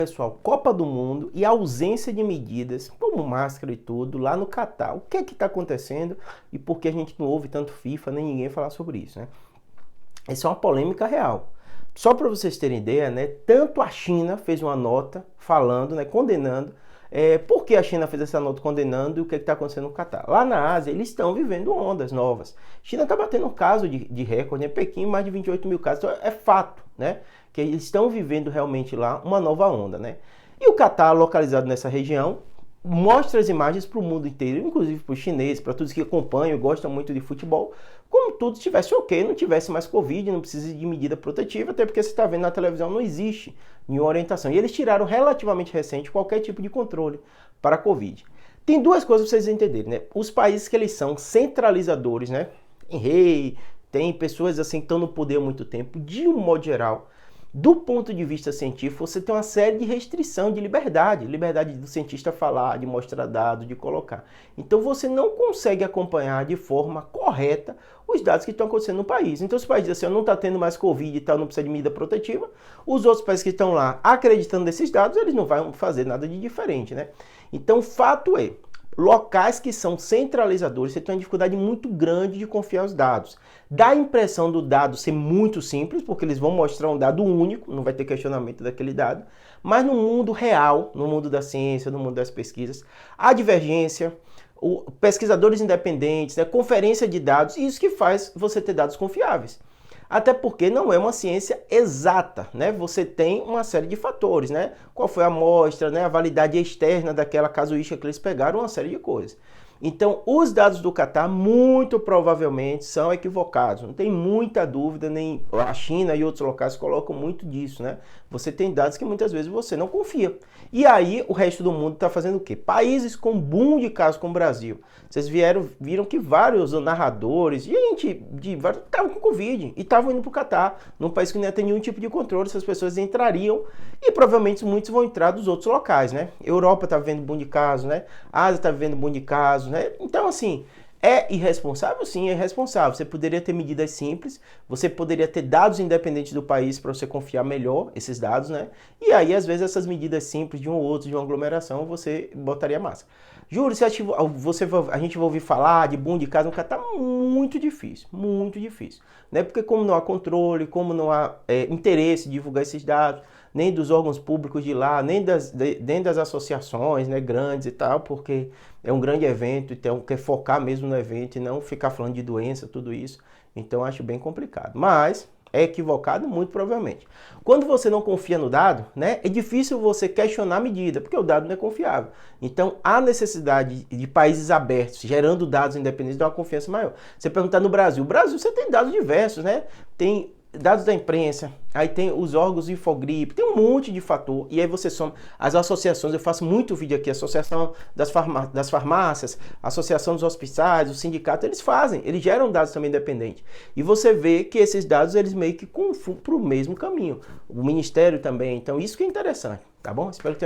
Pessoal, Copa do Mundo e ausência de medidas, como máscara e tudo, lá no Catar. O que é que está acontecendo e por que a gente não ouve tanto FIFA nem ninguém falar sobre isso, né? Essa é uma polêmica real. Só para vocês terem ideia, né? Tanto a China fez uma nota falando, né, condenando. Por que a China fez essa nota condenando e o que está acontecendo no Catar? Lá na Ásia, eles estão vivendo ondas novas. China está batendo um caso de recorde, né? Pequim, mais de 28 mil casos. Então, é fato, né? Que eles estão vivendo realmente lá uma nova onda, né? E o Catar, localizado nessa região, mostra as imagens para o mundo inteiro, inclusive para os chineses, para todos que acompanham e gostam muito de futebol, como tudo estivesse ok, não tivesse mais Covid, não precisa de medida protetiva, até porque você está vendo na televisão, não existe nenhuma orientação. E eles tiraram relativamente recente qualquer tipo de controle para a Covid. Tem duas coisas para vocês entenderem, né? Os países que eles são centralizadores, né? Tem rei, tem pessoas assim que estão no poder há muito tempo, de um modo geral. Do ponto de vista científico, você tem uma série de restrição de liberdade do cientista falar, de mostrar dados, de colocar. Então você não consegue acompanhar de forma correta os dados que estão acontecendo no país. Então os países dizem assim, não está tendo mais Covid e tal, não precisa de medida protetiva. Os outros países que estão lá acreditando nesses dados, eles não vão fazer nada de diferente, né? Então o fato é, locais que são centralizadores, você tem uma dificuldade muito grande de confiar nos dados. Dá a impressão do dado ser muito simples, porque eles vão mostrar um dado único, não vai ter questionamento daquele dado, mas no mundo real, no mundo da ciência, no mundo das pesquisas, há divergência, pesquisadores independentes, né, conferência de dados, isso que faz você ter dados confiáveis. Até porque não é uma ciência exata, né? Você tem uma série de fatores, né? Qual foi a amostra, né? A validade externa daquela casuística que eles pegaram, uma série de coisas. Então, os dados do Catar muito provavelmente são equivocados. Não tem muita dúvida, nem a China e outros locais colocam muito disso, né? Você tem dados que muitas vezes você não confia. E aí, o resto do mundo está fazendo o quê? Países com boom de casos como o Brasil. Vocês viram que vários narradores, gente de vários, estavam com Covid e estavam indo para o Catar, num país que não ia ter nenhum tipo de controle, essas pessoas entrariam e provavelmente muitos vão entrar dos outros locais, né? Europa está vivendo boom de casos, né? A Ásia está vivendo boom de casos, né? Então, assim, é irresponsável? Sim, é irresponsável. Você poderia ter medidas simples, você poderia ter dados independentes do país para você confiar melhor esses dados, né? E aí, às vezes, essas medidas simples de um ou outro, de uma aglomeração, você botaria massa. Juro, se a gente vai ouvir falar de boom de casos no Catar, muito difícil, né? Porque como não há controle, como não há interesse em divulgar esses dados, nem dos órgãos públicos de lá, nem das associações, né, grandes e tal, porque é um grande evento, então quer focar mesmo no evento e não ficar falando de doença, tudo isso. Então acho bem complicado. Mas é equivocado muito provavelmente. Quando você não confia no dado, né, é difícil você questionar a medida, porque o dado não é confiável. Então há necessidade de países abertos, gerando dados independentes, de uma confiança maior. Você perguntar no Brasil, você tem dados diversos, né? Tem dados da imprensa, aí tem os órgãos de Infogripe, tem um monte de fator, e aí você soma as associações, eu faço muito vídeo aqui, Associação das Farmácias, Associação dos Hospitais, o sindicato, eles geram dados também independentes, e você vê que esses dados, eles meio que confundem para o mesmo caminho, o Ministério também, então isso que é interessante, tá bom? Espero que tenha